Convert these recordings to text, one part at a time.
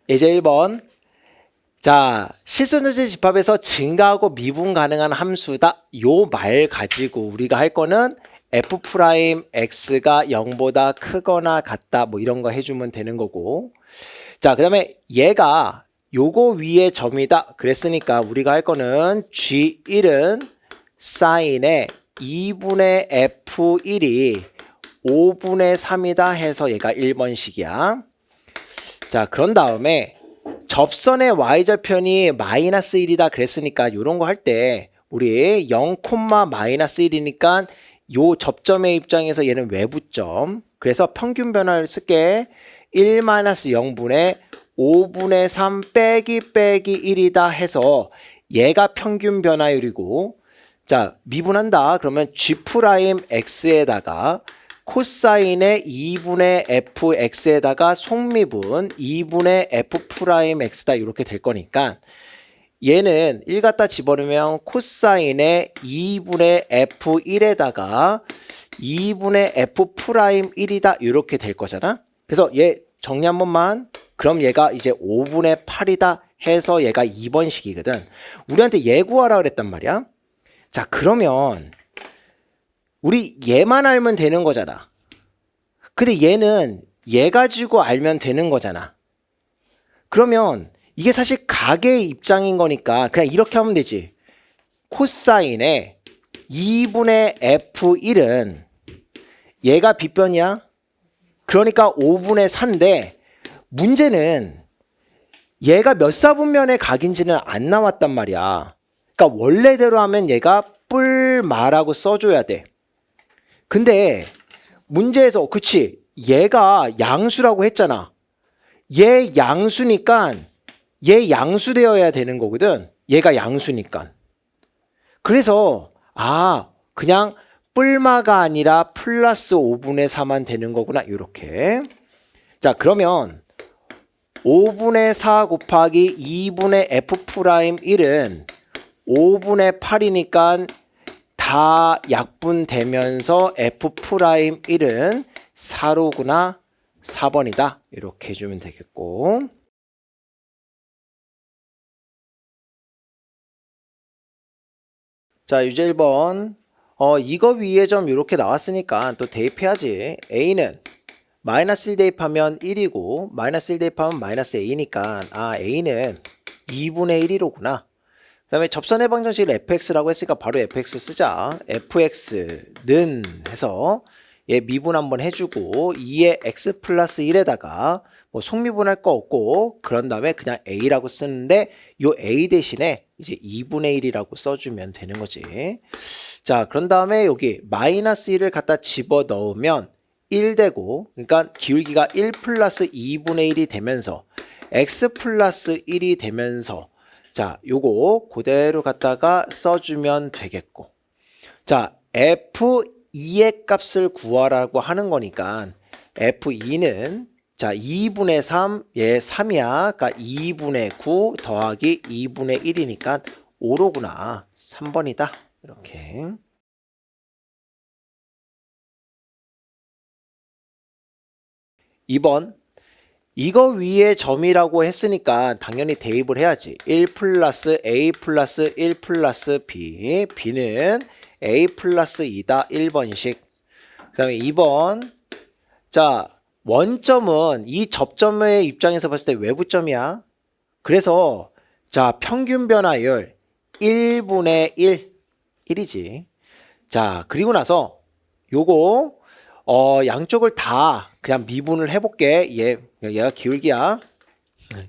예제 1번. 자, 실수전체 집합에서 증가하고 미분 가능한 함수다. 요 말 가지고 우리가 할 거는 f'x가 0보다 크거나 같다. 뭐 이런 거 해주면 되는 거고. 자, 그 다음에 얘가 요거 위에 점이다. 그랬으니까 우리가 할 거는 G1은 사인에 2분의 F1이 5분의 3이다 해서 얘가 1번식이야. 자, 그런 다음에 접선의 y절편이 마이너스 1이다 그랬으니까 요런 거 할 때 우리 0, 마이너스 1이니까 요 접점의 입장에서 얘는 외부점. 그래서 평균 변화를 쓸게. 1 마이너스 0분의 5분의 3 빼기 1이다 해서 얘가 평균 변화율이고, 자, 미분한다. 그러면 G'X에다가 코사인의 2분의 fx에다가 속미분 2분의 f'x다 이렇게 될 거니까 얘는 1 갖다 집어넣으면 코사인의 2분의 f1에다가 2분의 f'1이다 이렇게 될 거잖아. 그래서 얘 정리 한 번만. 그럼 얘가 이제 5분의 8이다 해서 얘가 2번식이거든. 우리한테 얘 구하라 그랬단 말이야. 자, 그러면 우리 얘만 알면 되는 거잖아. 근데 얘는 얘 가지고 알면 되는 거잖아. 그러면 이게 사실 각의 입장인 거니까 그냥 이렇게 하면 되지. 코사인의 2분의 f1은 얘가 빗변이야. 그러니까 5분의 4인데 문제는 얘가 몇 사분면의 각인지는 안 나왔단 말이야. 그러니까 원래대로 하면 얘가 뿔마라고 써줘야 돼. 근데 문제에서 그치 얘가 양수라고 했잖아. 얘 양수니까 얘 양수되어야 되는 거거든. 얘가 양수니까. 그래서 그냥 뿔마가 아니라 플러스 5분의 4만 되는 거구나. 이렇게. 자, 그러면 5분의 4 곱하기 2분의 f'1은 5분의 8이니까 다 약분되면서 f'1은 4로구나. 4번이다. 이렇게 해주면 되겠고. 자, 유제 1번. 이거 위에 점 이렇게 나왔으니까 또 대입해야지. A는 마이너스 1 대입하면 1이고 마이너스 1 대입하면 마이너스 A니까 A는 2분의 1이로구나. 그 다음에 접선 해방 정식을 fx라고 했으니까 바로 fx 쓰자. fx는 해서 얘 미분 한번 해주고 2의 x 플러스 1에다가 뭐 속미분할 거 없고 그런 다음에 그냥 a라고 쓰는데 요 a 대신에 이제 2분의 1이라고 써주면 되는 거지. 자, 그런 다음에 여기 마이너스 1을 갖다 집어넣으면 1 되고, 그러니까 기울기가 1 플러스 2분의 1이 되면서 x 플러스 1이 되면서 자, 요거 그대로 갖다가 써주면 되겠고. 자, F2의 값을 구하라고 하는 거니까 F2는 자, 2분의 3, 얘 3이야. 그러니까 2분의 9 더하기 2분의 1이니까 5로구나. 3번이다. 이렇게. (2번) 이거 위에 점이라고 했으니까 당연히 대입을 해야지. 1 플러스 A 플러스 1 플러스 B. B는 A 플러스 2다. 1번식. 그 다음에 2번. 자, 원점은 이 접점의 입장에서 봤을 때 외부점이야. 그래서 자, 평균 변화율 1분의 1. 1이지. 자, 그리고 나서 요거 양쪽을 다 그냥 미분을 해볼게. 얘가 기울기야.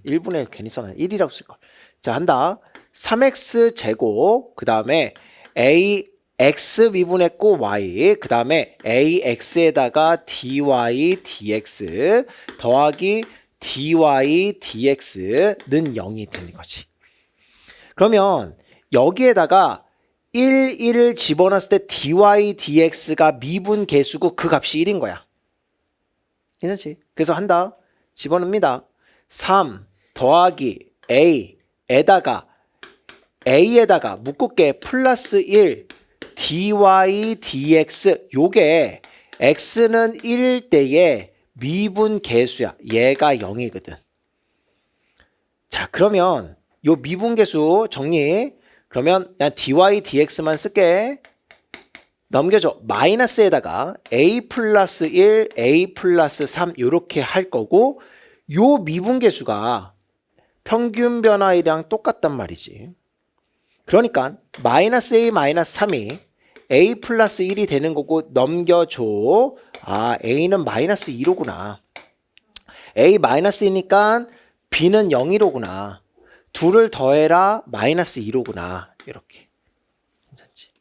1분의 1 괜히 써놔. 1이라고 쓸걸. 자, 한다. 3x 제곱, 그 다음에 ax 미분했고 y, 그 다음에 ax에다가 dy dx 더하기 dy dx는 0이 되는 거지. 그러면 여기에다가 1, 1을 집어넣었을 때 dy dx가 미분 계수고 그 값이 1인 거야. 괜찮지? 그래서 한다. 집어넣습니다. 3 더하기 a에다가 묶을게 플러스 1 dy dx. 요게 x는 1일 때에 미분 계수야. 얘가 0이거든. 자, 그러면 요 미분계수 정리. 그러면 그냥 dy dx만 쓸게. 넘겨줘. 마이너스에다가 a 플러스 1, a 플러스 3 이렇게 할 거고 요 미분계수가 평균 변화율이랑 똑같단 말이지. 그러니까 마이너스 a 마이너스 3이 a 플러스 1이 되는 거고 넘겨줘. 아, a는 마이너스 2로구나. a 마이너스 2니까 b는 0이로구나. 둘을 더해라 마이너스 2로구나. 이렇게. 괜찮지?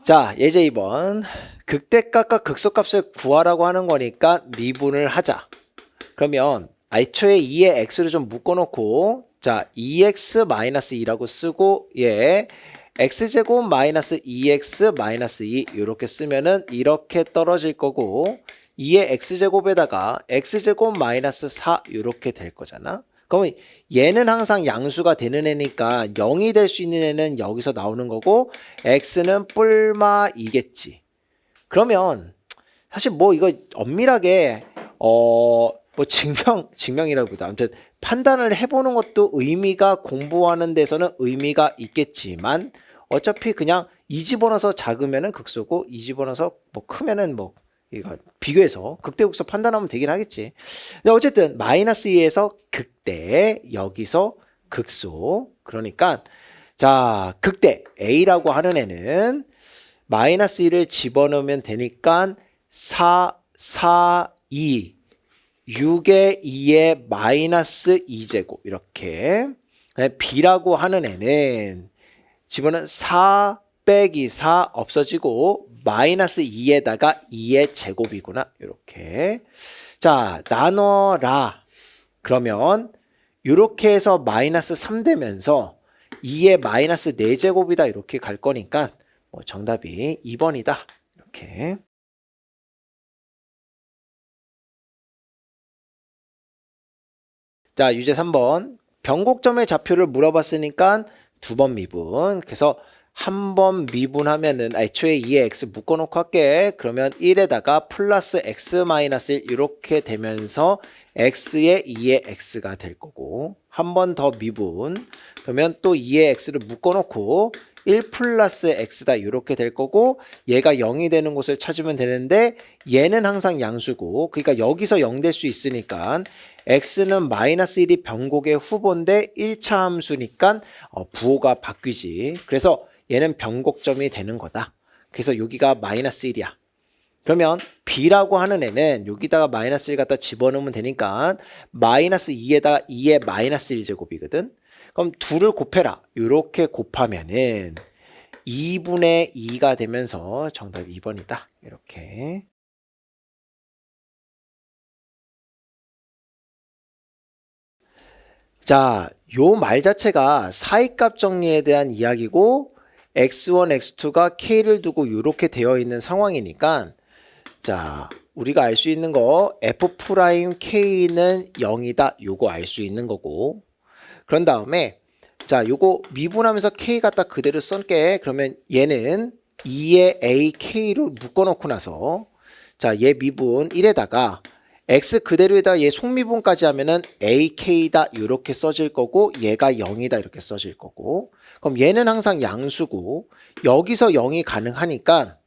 자, 예제 2번. 극대값과 극소값을 구하라고 하는 거니까 미분을 하자. 그러면 애초에 2에 x를 좀 묶어놓고 자 2x-2라고 쓰고 예 x제곱 마이너스 2x 마이너스 2 이렇게 쓰면은 이렇게 떨어질 거고 2의 x제곱에다가 x제곱 마이너스 4 이렇게 될 거잖아. 그러면 얘는 항상 양수가 되는 애니까 0이 될 수 있는 애는 여기서 나오는 거고 x는 뿔마 2겠지. 그러면 사실 뭐 이거 엄밀하게 뭐 증명이라기보다 아무튼 판단을 해보는 것도 의미가 공부하는 데서는 의미가 있겠지만 어차피 그냥 이 집어넣어서 작으면은 극소고 이 집어넣어서 뭐 크면은 뭐 이거 비교해서 극대극소 판단하면 되긴 하겠지. 근데 어쨌든 마이너스 2에서 극대 여기서 극소 그러니까 자 극대 A라고 하는 애는 마이너스 2를 집어넣으면 되니까 4, 4, 2 6의 2의 마이너스 2제곱 이렇게 B라고 하는 애는 집어는 4 빼기 4 없어지고 마이너스 2에다가 2의 제곱이구나 이렇게. 자 나눠라 그러면 이렇게 해서 마이너스 3 되면서 2의 마이너스 4제곱이다 이렇게 갈 거니까 뭐 정답이 2번이다 이렇게. 자, 유제 3번. 변곡점의 좌표를 물어봤으니까 2번 미분. 그래서 한 번 미분하면은 애초에 2에 x 묶어놓고 할게. 그러면 1에다가 플러스 x 마이너스 1 이렇게 되면서 x에 2의 x가 될 거고 한 번 더 미분. 그러면 또 2의 x를 묶어놓고 1 플러스 x다 이렇게 될 거고 얘가 0이 되는 곳을 찾으면 되는데 얘는 항상 양수고 그러니까 여기서 0 될 수 있으니까 x는 마이너스 1이 변곡의 후보인데 1차 함수니까 부호가 바뀌지. 그래서 얘는 변곡점이 되는 거다. 그래서 여기가 마이너스 1이야. 그러면 b라고 하는 애는 여기다가 마이너스 1 갖다 집어넣으면 되니까 마이너스 2에다가 2의 마이너스 1제곱이거든. 그럼 둘을 곱해라. 이렇게 곱하면은 2분의 2가 되면서 정답 2번이다. 이렇게. 자, 요 말 자체가 사이값 정리에 대한 이야기고 x1, x2가 k를 두고 이렇게 되어 있는 상황이니까 자, 우리가 알 수 있는 거 f'k는 0이다. 요거 알 수 있는 거고 그런 다음에 자, 요거 미분하면서 k 갖다 그대로 쓸게. 그러면 얘는 2의 ak로 묶어놓고 나서 자, 얘 미분 1에다가 x 그대로에다 얘 속미분까지 하면은 ak다 이렇게 써질 거고 얘가 0이다 이렇게 써질 거고 그럼 얘는 항상 양수고 여기서 0이 가능하니까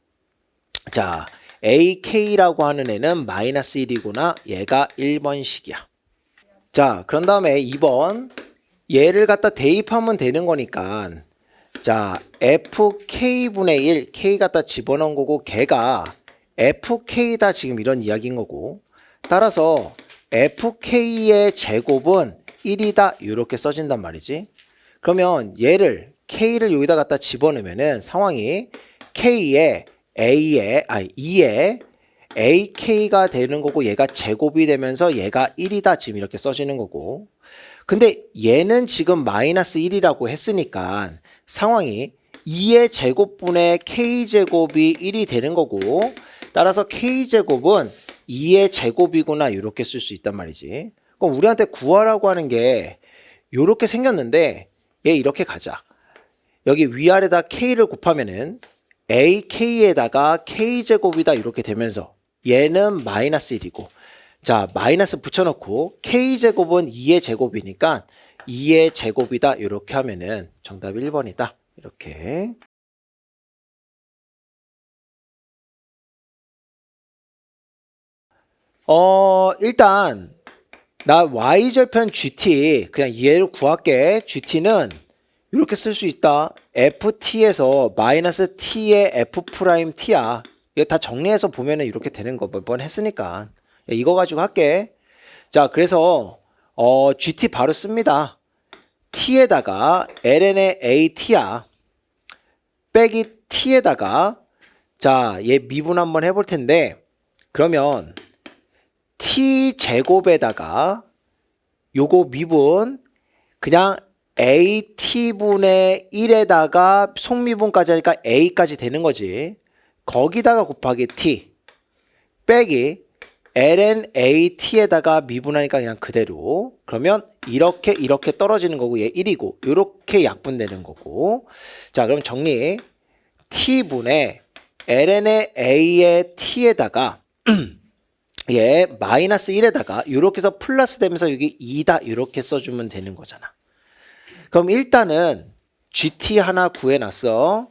자 ak라고 하는 애는 마이너스 1이구나 얘가 1번식이야. 자 그런 다음에 2번 얘를 갖다 대입하면 되는 거니까 자 fk분의 1 k 갖다 집어넣은 거고 걔가 fk다 지금 이런 이야기인 거고 따라서 fk의 제곱은 1이다 이렇게 써진단 말이지. 그러면 얘를 k를 여기다 갖다 집어넣으면은 상황이 k의 2에 ak가 되는 거고 얘가 제곱이 되면서 얘가 1이다 지금 이렇게 써지는 거고 근데 얘는 지금 마이너스 1이라고 했으니까 상황이 2의 제곱분의 k제곱이 1이 되는 거고 따라서 k제곱은 2의 제곱이구나 이렇게 쓸 수 있단 말이지. 그럼 우리한테 구하라고 하는 게 이렇게 생겼는데 얘 이렇게 가자. 여기 위아래다 k를 곱하면은 ak에다가 k제곱이다 이렇게 되면서 얘는 마이너스 1이고 자 마이너스 붙여놓고 k제곱은 2의 제곱이니까 2의 제곱이다 이렇게 하면은 정답이 1번이다 이렇게. 일단 나 y절편 gt 그냥 얘로 구할게. gt는 이렇게 쓸 수 있다. ft에서 마이너스 t의 f't야. 이거 다 정리해서 보면은 이렇게 되는 거 몇 번 했으니까 이거 가지고 할게. 자 그래서 gt 바로 씁니다. t에다가 ln의 at야 빼기 t에다가 자 얘 미분 한번 해볼 텐데 그러면 t제곱에다가 요거 미분 그냥 at분의 1에다가 속미분까지 하니까 a까지 되는 거지. 거기다가 곱하기 t 빼기 ln at에다가 미분하니까 그냥 그대로. 그러면 이렇게 떨어지는 거고 얘 1이고 이렇게 약분되는 거고. 자 그럼 정리. t분의 ln의 a의 t에다가 얘 마이너스 1에다가 이렇게 해서 플러스 되면서 여기 2다 이렇게 써주면 되는 거잖아. 그럼 일단은 gt 하나 구해놨어.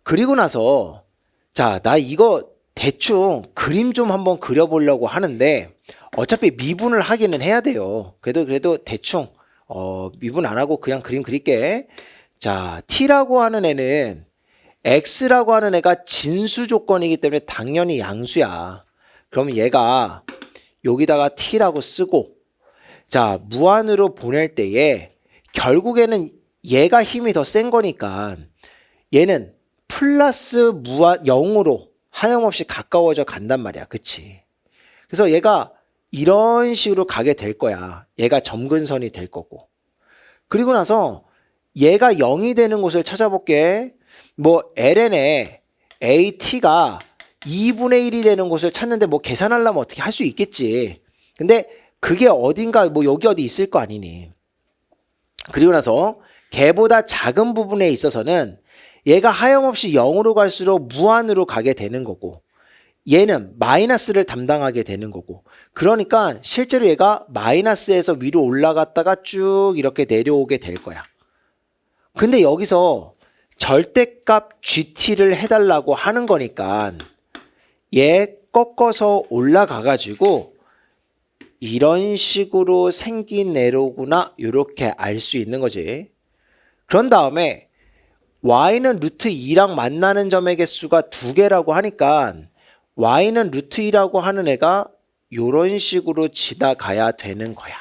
그리고 나서 자 나 이거 대충 그림 좀 한번 그려보려고 하는데 어차피 미분을 하기는 해야 돼요. 그래도 대충 미분 안 하고 그냥 그림 그릴게. 자 t라고 하는 애는 x라고 하는 애가 진수 조건이기 때문에 당연히 양수야. 그럼 얘가 여기다가 t라고 쓰고 자 무한으로 보낼 때에 결국에는 얘가 힘이 더 센 거니까 얘는 플러스 무한 0으로 하염없이 가까워져 간단 말이야. 그치? 그래서 얘가 이런 식으로 가게 될 거야. 얘가 점근선이 될 거고. 그리고 나서 얘가 0이 되는 곳을 찾아볼게. 뭐 ln의 at가 2분의 1이 되는 곳을 찾는데 뭐 계산하려면 어떻게 할 수 있겠지. 근데 그게 어딘가 뭐 여기 어디 있을 거 아니니. 그리고 나서 걔보다 작은 부분에 있어서는 얘가 하염없이 0으로 갈수록 무한으로 가게 되는 거고 얘는 마이너스를 담당하게 되는 거고 그러니까 실제로 얘가 마이너스에서 위로 올라갔다가 쭉 이렇게 내려오게 될 거야. 근데 여기서 절대값 gt를 해달라고 하는 거니까 얘 꺾어서 올라가 가지고 이런 식으로 생긴 애로구나 이렇게 알 수 있는 거지. 그런 다음에 y는 루트 2랑 만나는 점의 개수가 2개라고 하니까 y는 루트 2라고 하는 애가 이런 식으로 지나가야 되는 거야.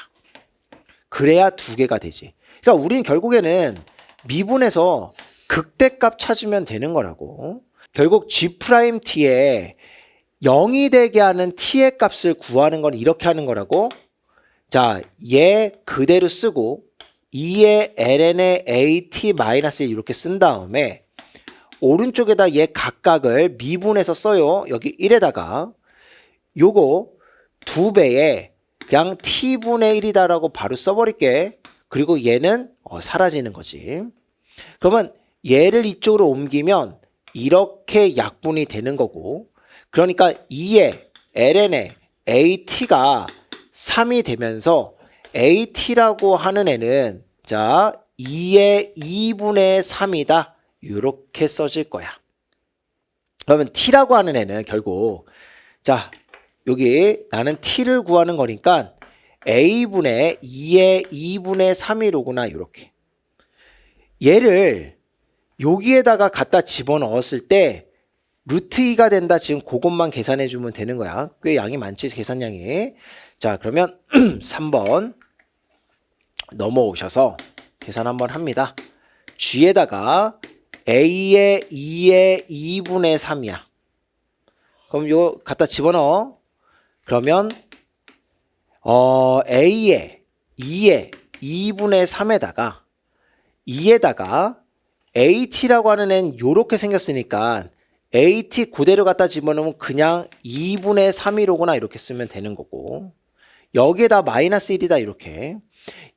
그래야 2개가 되지. 그러니까 우린 결국에는 미분에서 극대값 찾으면 되는 거라고. 결국 g't에 0이 되게 하는 t의 값을 구하는 건 이렇게 하는 거라고. 자, 얘 그대로 쓰고 2의 ln의 at-1 이렇게 쓴 다음에 오른쪽에다 얘 각각을 미분해서 써요. 여기 1에다가 요거 2배에 그냥 t분의 1이다라고 바로 써버릴게. 그리고 얘는 사라지는 거지. 그러면 얘를 이쪽으로 옮기면 이렇게 약분이 되는 거고 그러니까 2의 ln의 at가 3이 되면서 at라고 하는 애는 자 2의 2분의 3이다 이렇게 써질 거야. 그러면 t라고 하는 애는 결국 자 여기 나는 t를 구하는 거니까 a분의 2의 2분의 3이로구나 이렇게. 얘를 여기에다가 갖다 집어넣었을 때 루트 2가 된다. 지금 그것만 계산해 주면 되는 거야. 꽤 양이 많지 계산량이. 자 그러면 3번 넘어오셔서 계산 한번 합니다. g에다가 a의 2의 2분의 3이야. 그럼 요 갖다 집어넣어. 그러면 a의 2의 2분의 3에다가 2에다가 at라고 하는 애는 요렇게 생겼으니까 at 그대로 갖다 집어넣으면 그냥 2분의 3이로구나 이렇게 쓰면 되는 거고 여기에다 마이너스 1이다 이렇게.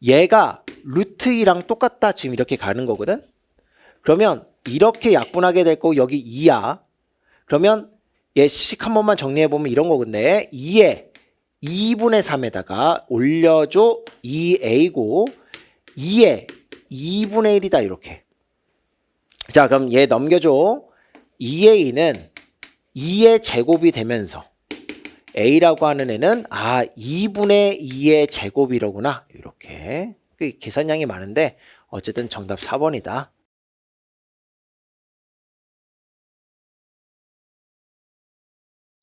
얘가 루트 2랑 똑같다 지금 이렇게 가는 거거든. 그러면 이렇게 약분하게 될 거고 여기 2야. 그러면 예식 한 번만 정리해보면 이런 거근데 2에 2분의 3에다가 올려줘 2a고 2에 2분의 1이다 이렇게. 자 그럼 얘 넘겨줘. 2a는 2의 제곱이 되면서 a라고 하는 애는 2분의 2의 제곱이로구나 이렇게. 계산량이 많은데 어쨌든 정답 4번이다.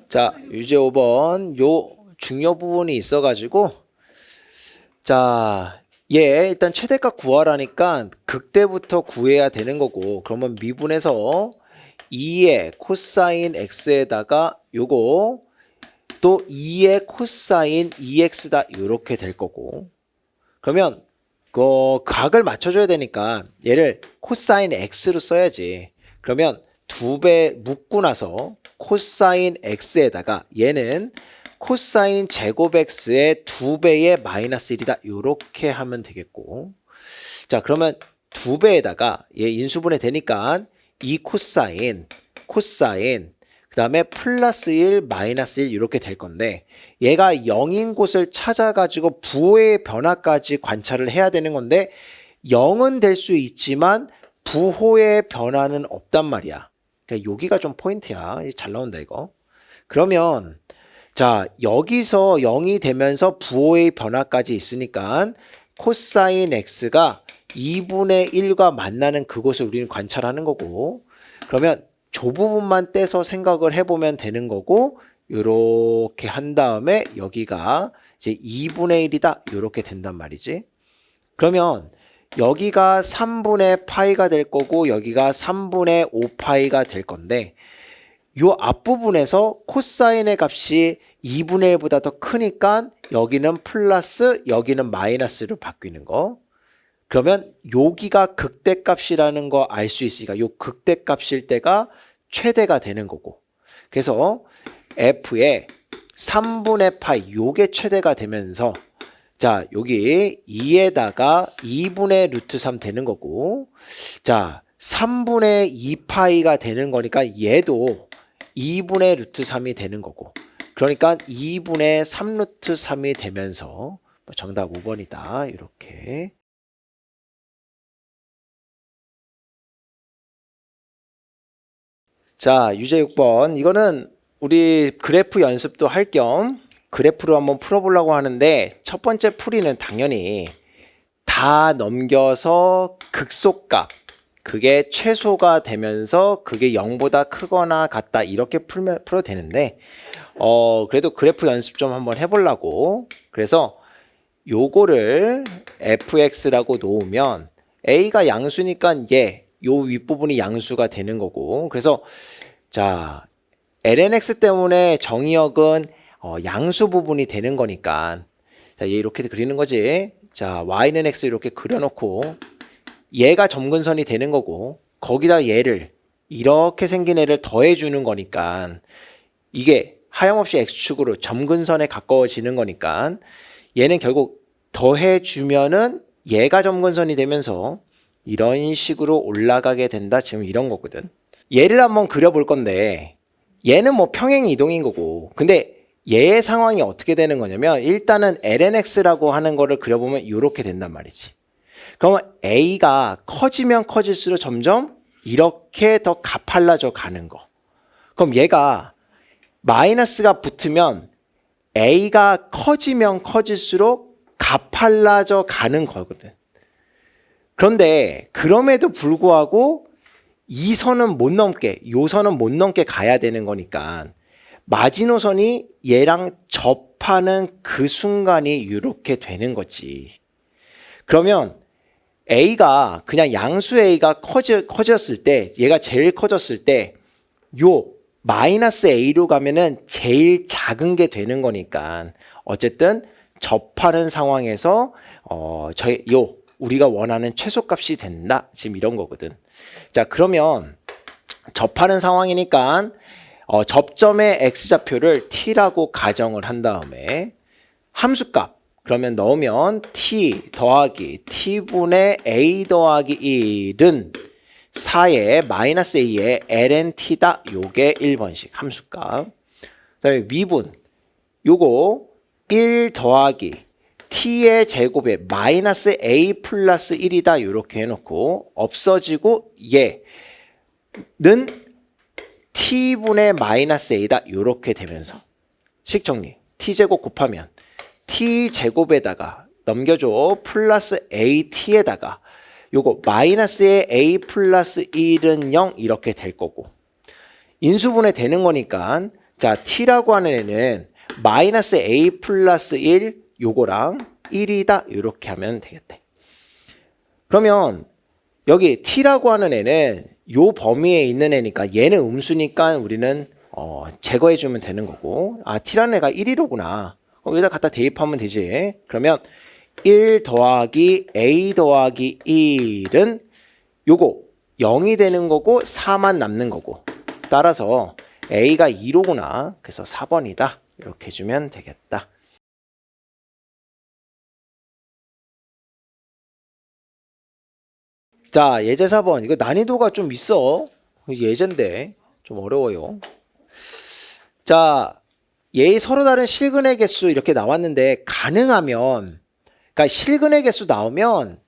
자 유제 5번 요 중요 부분이 있어가지고 자 얘 일단 최대값 구하라니까 극대부터 구해야 되는 거고 그러면 미분해서 2의 코사인 x에다가 요거 또 2의 코사인 2x다 요렇게 될 거고 그러면 그 각을 맞춰줘야 되니까 얘를 코사인 x로 써야지. 그러면 2배 묶고 나서 코사인 x에다가 얘는 코사인 제곱 x의 2배의 마이너스 1이다 요렇게 하면 되겠고 자 그러면 2배에다가 얘 인수분해 되니까 이 코사인 그 다음에 플러스 1 마이너스 1 이렇게 될 건데 얘가 0인 곳을 찾아가지고 부호의 변화까지 관찰을 해야 되는 건데 0은 될 수 있지만 부호의 변화는 없단 말이야. 그러니까 여기가 좀 포인트야. 잘 나온다 이거. 그러면 자 여기서 0이 되면서 부호의 변화까지 있으니까 코사인 x가 2분의 1과 만나는 그곳을 우리는 관찰하는 거고 그러면 저 부분만 떼서 생각을 해보면 되는 거고 요렇게 한 다음에 여기가 이제 2분의 1이다 요렇게 된단 말이지. 그러면 여기가 3분의 파이가 될 거고 여기가 3분의 5파이가 될 건데 요 앞부분에서 코사인의 값이 2분의 1보다 더 크니까 여기는 플러스 여기는 마이너스로 바뀌는 거. 그러면 여기가 극대값이라는 거 알 수 있으니까 요 극대값일 때가 최대가 되는 거고 그래서 f의 3분의 파이 요게 최대가 되면서 자 여기 2에다가 2분의 루트 3 되는 거고 자 3분의 2파이가 되는 거니까 얘도 2분의 루트 3이 되는 거고 그러니까 2분의 3 루트 3이 되면서 정답 5번이다 이렇게. 자 유제 6번 이거는 우리 그래프 연습도 할 겸 그래프로 한번 풀어보려고 하는데 첫 번째 풀이는 당연히 다 넘겨서 극소값 그게 최소가 되면서 그게 0보다 크거나 같다 이렇게 풀어도 되는데 그래도 그래프 연습 좀 한번 해보려고 그래서 요거를 fx라고 놓으면 a가 양수니까 요 윗부분이 양수가 되는 거고 그래서 자 lnx 때문에 정의역은 양수 부분이 되는 거니까 자, 얘 이렇게 그리는 거지. 자 y는 x 이렇게 그려놓고 얘가 점근선이 되는 거고 거기다 얘를 이렇게 생긴 애를 더해주는 거니까 이게 하염없이 x축으로 점근선에 가까워지는 거니까 얘는 결국 더해주면은 얘가 점근선이 되면서 이런 식으로 올라가게 된다. 지금 이런 거거든. 얘를 한번 그려볼 건데 얘는 뭐 평행 이동인 거고 근데 얘의 상황이 어떻게 되는 거냐면 일단은 lnx라고 하는 거를 그려보면 이렇게 된단 말이지. 그러면 a가 커지면 커질수록 점점 이렇게 더 가팔라져 가는 거. 그럼 얘가 마이너스가 붙으면 a가 커지면 커질수록 가팔라져 가는 거거든. 그런데 그럼에도 불구하고 이 선은 못 넘게 요 선은 못 넘게 가야 되는 거니까 마지노선이 얘랑 접하는 그 순간이 이렇게 되는 거지. 그러면 a가 그냥 양수 a가 커졌을 때 얘가 제일 커졌을 때 요 마이너스 a로 가면은 제일 작은 게 되는 거니까 어쨌든 접하는 상황에서 요 우리가 원하는 최소값이 된다. 지금 이런 거거든. 자 그러면 접하는 상황이니까 접점의 x좌표를 t라고 가정을 한 다음에 함수값 그러면 넣으면 t 더하기 t분의 a 더하기 1은 4의 마이너스 a의 ln t다. 요게 1번식 함수값. 그다음에 미분 요거 1 더하기 t의 제곱에 마이너스 a 플러스 1이다. 요렇게 해놓고 없어지고 얘는 t분의 마이너스 a다. 요렇게 되면서 식정리 t제곱 곱하면 t제곱에다가 넘겨줘 플러스 at에다가 요거 마이너스의 a 플러스 1은 0 이렇게 될 거고 인수분해 되는 거니까 자 t라고 하는 애는 마이너스 a 플러스 1 요거랑 1이다. 이렇게 하면 되겠대. 그러면 여기 t라고 하는 애는 요 범위에 있는 애니까 얘는 음수니까 우리는 제거해 주면 되는 거고 아 t라는 애가 1이로구나. 여기다 갖다 대입하면 되지. 그러면 1 더하기 a 더하기 1은 요거 0이 되는 거고 4만 남는 거고 따라서 a가 2로구나. 그래서 4번이다. 이렇게 해주면 되겠다. 자, 예제 4번. 이거 난이도가 좀 있어. 예제인데 좀 어려워요. 자, 얘의 서로 다른 실근의 개수 이렇게 나왔는데 가능하면 그러니까 실근의 개수 나오면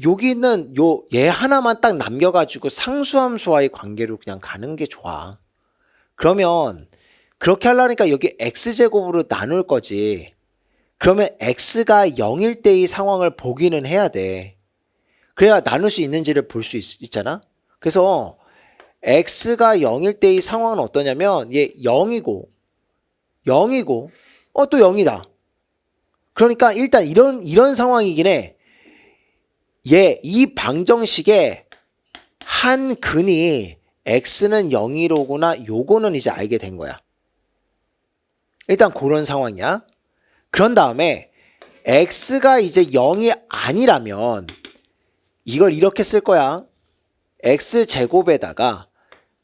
여기는 얘 하나만 딱 남겨가지고 상수함수와의 관계로 그냥 가는 게 좋아. 그러면 그렇게 하려니까 여기 x제곱으로 나눌 거지. 그러면 x가 0일 때의 상황을 보기는 해야 돼. 그래야 나눌 수 있는지를 볼 수 있잖아. 그래서 x가 0일 때의 상황은 어떠냐면 얘 0이고 또 0이다. 그러니까 일단 이런 상황이긴 해. 이 방정식에 한 근이 x는 0이로구나. 요거는 이제 알게 된 거야. 일단 그런 상황이야. 그런 다음에 x가 이제 0이 아니라면 이걸 이렇게 쓸 거야. x제곱에다가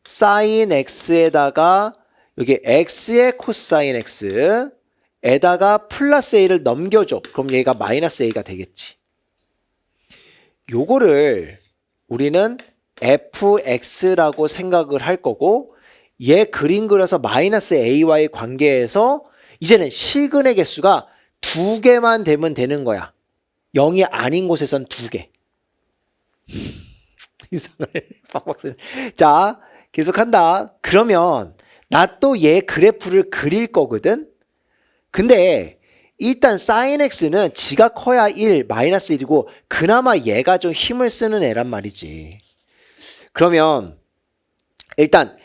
sin x에다가 여기 x의 코사인 x에다가 플러스 a를 넘겨줘. 그럼 얘가 마이너스 a가 되겠지. 요거를 우리는 fx라고 생각을 할 거고 얘 그림 그려서 마이너스 a와의 관계에서 이제는 실근의 개수가 2개만 되면 되는 거야. 0이 아닌 곳에선 2개. 이상을 빡빡 쓰네. 자, 계속한다. 그러면 나 또 얘 그래프를 그릴 거거든. 근데 일단 sin x는 지가 커야 1, 마이너스 1이고 그나마 얘가 좀 힘을 쓰는 애란 말이지. 그러면 일단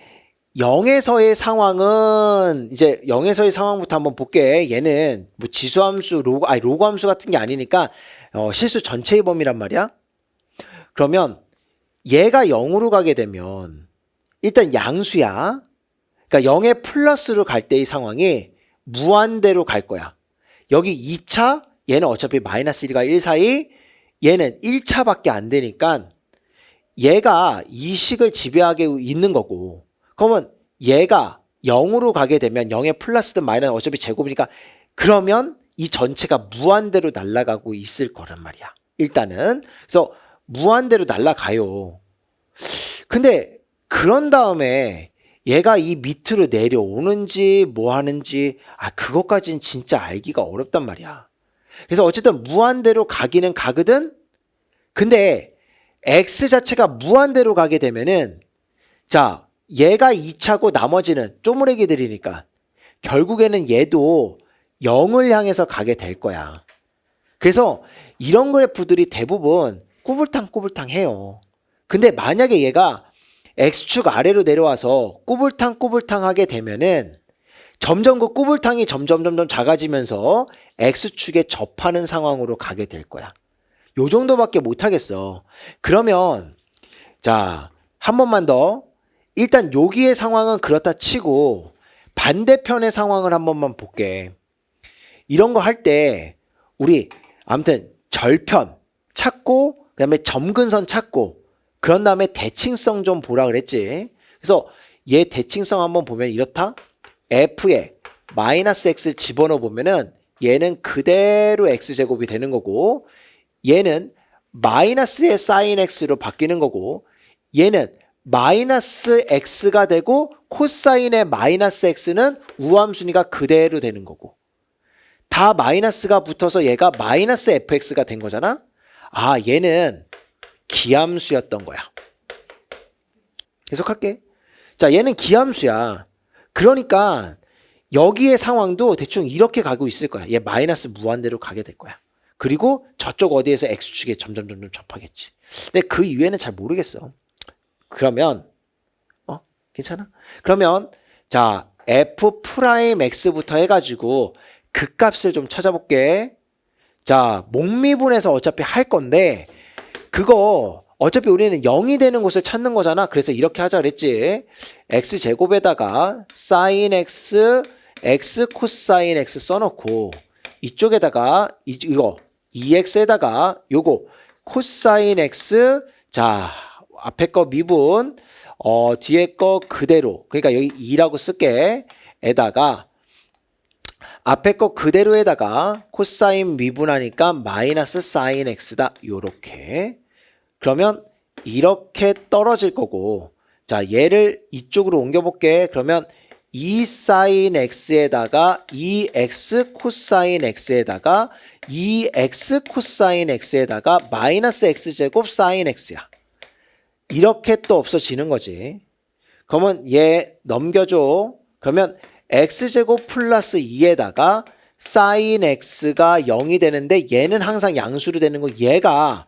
0에서의 상황은 이제 0에서의 상황부터 한번 볼게. 얘는 뭐 지수함수, 로그 함수 같은 게 아니니까 실수 전체의 범위란 말이야. 그러면 얘가 0으로 가게 되면 일단 양수야. 그러니까 0의 플러스로 갈 때의 상황이 무한대로 갈 거야. 여기 2차 얘는 어차피 마이너스 1과 1 사이 얘는 1차밖에 안 되니까 얘가 이 식을 지배하게 있는 거고 그러면 얘가 0으로 가게 되면 0의 플러스든 마이너스 어차피 제곱이니까 그러면 이 전체가 무한대로 날아가고 있을 거란 말이야. 일단은 그래서 무한대로 날아가요. 근데 그런 다음에 얘가 이 밑으로 내려오는지 뭐 하는지 그것까지는 진짜 알기가 어렵단 말이야. 그래서 어쨌든 무한대로 가기는 가거든. 근데 x 자체가 무한대로 가게 되면은 자 얘가 2차고 나머지는 쪼무레기들이니까 결국에는 얘도 0을 향해서 가게 될 거야. 그래서 이런 그래프들이 대부분 꾸불탕 해요. 근데 만약에 얘가 x축 아래로 내려와서 꾸불탕 하게 되면은 점점 그 꾸불탕이 점점 작아지면서 x축에 접하는 상황으로 가게 될 거야. 요 정도밖에 못 하겠어. 그러면 자, 한 번만 더. 일단 여기의 상황은 그렇다 치고 반대편의 상황을 한 번만 볼게. 이런 거 할 때 우리 아무튼 절편 찾고 그다음에 점근선 찾고 그런 다음에 대칭성 좀 보라 그랬지. 그래서 얘 대칭성 한번 보면 이렇다. f에 마이너스 x를 집어넣어 보면은 얘는 그대로 x제곱이 되는 거고 얘는 마이너스의 sin x로 바뀌는 거고 얘는 마이너스 x가 되고 코사인의 마이너스 x는 우함순위가 그대로 되는 거고 다 마이너스가 붙어서 얘가 마이너스 fx가 된 거잖아. 아, 얘는 기함수였던 거야. 계속할게. 자, 얘는 기함수야. 그러니까 여기의 상황도 대충 이렇게 가고 있을 거야. 얘 마이너스 무한대로 가게 될 거야. 그리고 저쪽 어디에서 x축에 점점 접하겠지. 근데 그 이외에는 잘 모르겠어. 그러면 괜찮아? 그러면 자, f'x부터 해가지고 그 값을 좀 찾아볼게. 자, 목미분에서 어차피 할 건데 그거 어차피 우리는 0이 되는 곳을 찾는 거잖아. 그래서 이렇게 하자 그랬지. x제곱에다가 sin x, x 코사인 x 써놓고 이쪽에다가 이거 2x에다가 요거 코사인 x, 자 앞에 거 미분, 뒤에 거 그대로, 그러니까 여기 2라고 쓸게. 에다가 앞에 거 그대로에다가 코사인 미분하니까 마이너스 사인 x다. 요렇게. 그러면 이렇게 떨어질 거고, 자 얘를 이쪽으로 옮겨볼게. 그러면 2 사인 x에다가 2x 코사인 x에다가 2x 코사인 x에다가 마이너스 x제곱 사인 x야. 이렇게 또 없어지는 거지. 그러면 얘 넘겨줘. 그러면 x제곱 플러스 2에다가 사인 x가 0이 되는데 얘는 항상 양수로 되는 거. 얘가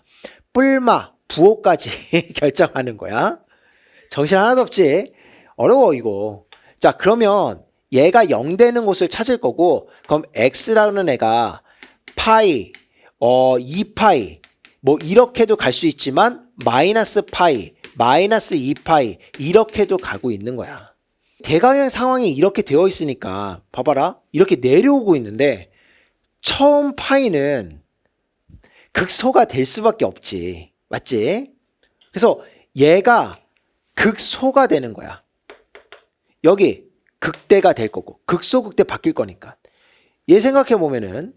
뿔마 부호까지 결정하는 거야. 정신 하나도 없지. 어려워 이거. 자, 그러면 얘가 0 되는 곳을 찾을 거고, 그럼 x라는 애가 파이, 2파이 뭐 이렇게도 갈 수 있지만 마이너스 파이, 마이너스 2파이 이렇게도 가고 있는 거야. 대각형 상황이 이렇게 되어 있으니까 봐봐라. 이렇게 내려오고 있는데 처음 파이는 극소가 될 수밖에 없지. 맞지? 그래서 얘가 극소가 되는 거야. 여기 극대가 될 거고 극소 극대 바뀔 거니까. 얘 생각해 보면은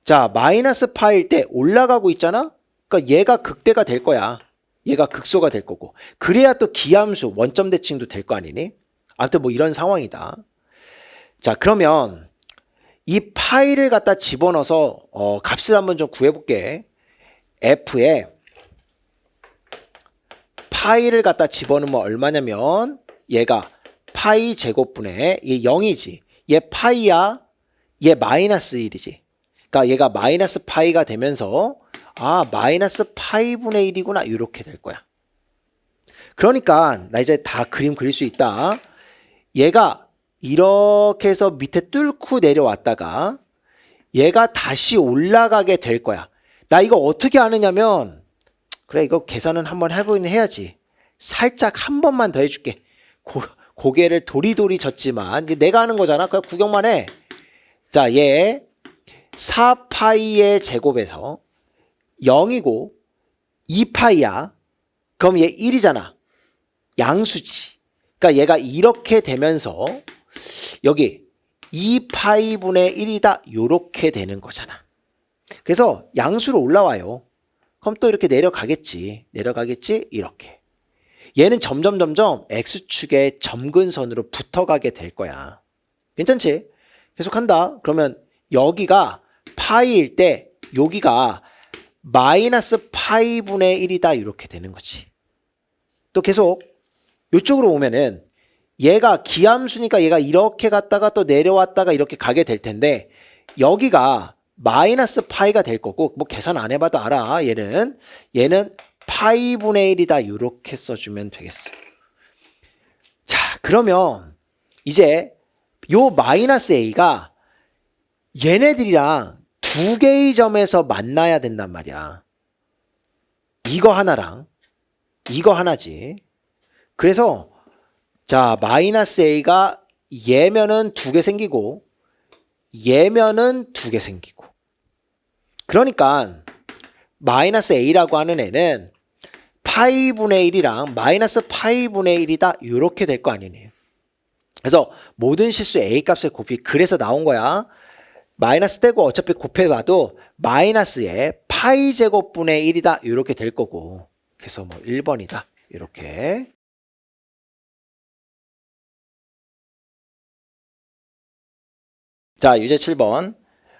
자 마이너스 파일 때 올라가고 있잖아. 그러니까 얘가 극대가 될 거야. 얘가 극소가 될 거고. 그래야 또 기함수 원점 대칭도 될 거 아니니? 아무튼 뭐 이런 상황이다. 자 그러면 이 파이를 갖다 집어넣어서 값을 한번 좀 구해볼게. f에 파이를 갖다 집어넣으면 얼마냐면 얘가 파이 제곱분의 얘 0이지. 얘 파이야. 얘 마이너스 1이지. 그러니까 얘가 마이너스 파이가 되면서 아 마이너스 파이분의 1이구나 이렇게 될 거야. 그러니까 나 이제 다 그림 그릴 수 있다. 얘가 이렇게 해서 밑에 뚫고 내려왔다가 얘가 다시 올라가게 될 거야. 나 이거 어떻게 아느냐면 그래 이거 계산은 한번 해보긴 해야지. 살짝 한 번만 더 해줄게. 고개를 도리도리 젓지만 내가 하는 거잖아. 그냥 구경만 해. 자, 얘 4파이의 제곱에서 0이고 2파이야. 그럼 얘 1이잖아. 양수지. 그러니까 얘가 이렇게 되면서 여기 2파이분의 1이다. 요렇게 되는 거잖아. 그래서 양수로 올라와요. 그럼 또 이렇게 내려가겠지. 이렇게. 얘는 점점 x축의 점근선으로 붙어가게 될 거야. 괜찮지? 계속한다. 그러면 여기가 파이일 때 여기가 마이너스 파이분의 1이다. 이렇게 되는 거지. 또 계속 이쪽으로 오면은 얘가 기함수니까 얘가 이렇게 갔다가 또 내려왔다가 이렇게 가게 될 텐데 여기가 마이너스 파이가 될 거고 뭐 계산 안 해봐도 알아. 얘는 파이분의 1이다. 이렇게 써주면 되겠어. 자 그러면 이제 요 마이너스 a가 얘네들이랑 두 개의 점에서 만나야 된단 말이야. 이거 하나랑 이거 하나지. 그래서 자 마이너스 a가 얘면은 두 개 생기고 얘면은 두 개 생기고. 그러니까 마이너스 a라고 하는 애는 파이분의 1이랑 마이너스 파이분의 1이다. 이렇게 될 거 아니니. 그래서 모든 실수 a 값의 곱이 그래서 나온 거야. 마이너스 떼고 어차피 곱해봐도 마이너스에 파이 제곱분의 1이다. 이렇게 될 거고. 그래서 뭐 1번이다. 이렇게. 자, 유제 7번.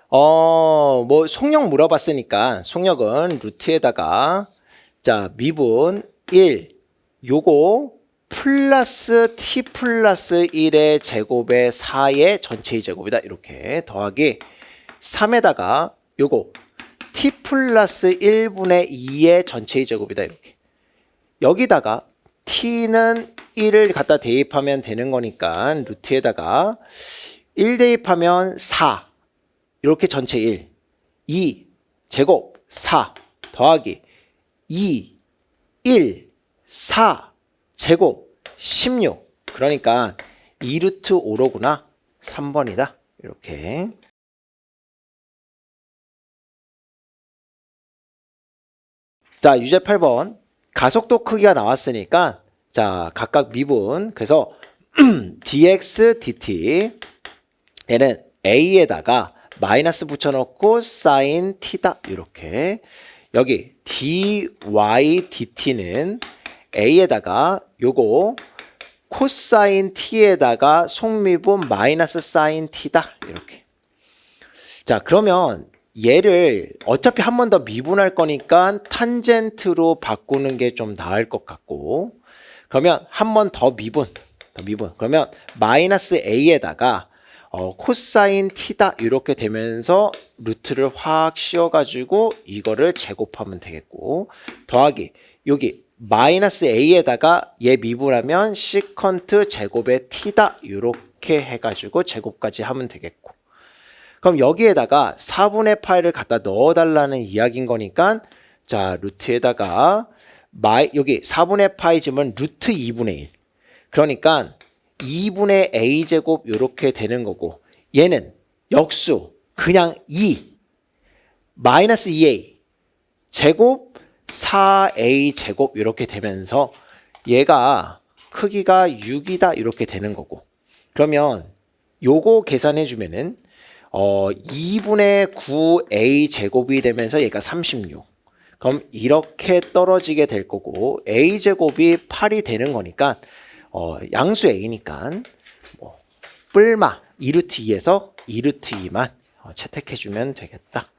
뭐 속력 물어봤으니까 속력은 루트에다가 자, 미분 1 요거 플러스 t 플러스 1의 제곱의 4의 전체의 제곱이다. 이렇게 더하기 3에다가 요거 t 플러스 1분의 2의 전체의 제곱이다. 이렇게. 여기다가 t는 1을 갖다 대입하면 되는 거니까 루트에다가 1 대입하면 4 이렇게 전체 1 2 제곱 4 더하기 2 1 4 제곱 16 그러니까 2루트 5로구나. 3번이다. 이렇게. 자, 유제 8번. 가속도 크기가 나왔으니까 자, 각각 미분. 그래서 dx dt 얘는 a에다가 마이너스 붙여놓고 사인 t다. 이렇게. 여기 dy dt는 a에다가 요거 코사인 t에다가 속미분 마이너스 사인 t다. 이렇게. 자, 그러면 얘를 어차피 한 번 더 미분할 거니까 탄젠트로 바꾸는 게 좀 나을 것 같고, 그러면 한 번 더 미분. 그러면 마이너스 a에다가 코사인 t다 이렇게 되면서 루트를 확 씌워가지고 이거를 제곱하면 되겠고, 더하기 여기 마이너스 a에다가 얘 미분하면 시컨트 제곱의 t다 이렇게 해가지고 제곱까지 하면 되겠고, 그럼 여기에다가 4분의 파이를 갖다 넣어달라는 이야기인 거니까 자, 루트에다가 여기 4분의 파이 지면 루트 2분의 1 그러니까 2분의 a제곱 이렇게 되는 거고, 얘는 역수 그냥 2 마이너스 2a 제곱 4a 제곱 이렇게 되면서 얘가 크기가 6이다 이렇게 되는 거고, 그러면 요거 계산해 주면은 2분의 9a 제곱이 되면서 얘가 36. 그럼 이렇게 떨어지게 될 거고, a 제곱이 8이 되는 거니까 양수 a니까 뿔마 2루트 2에서 2루트 2만 채택해 주면 되겠다.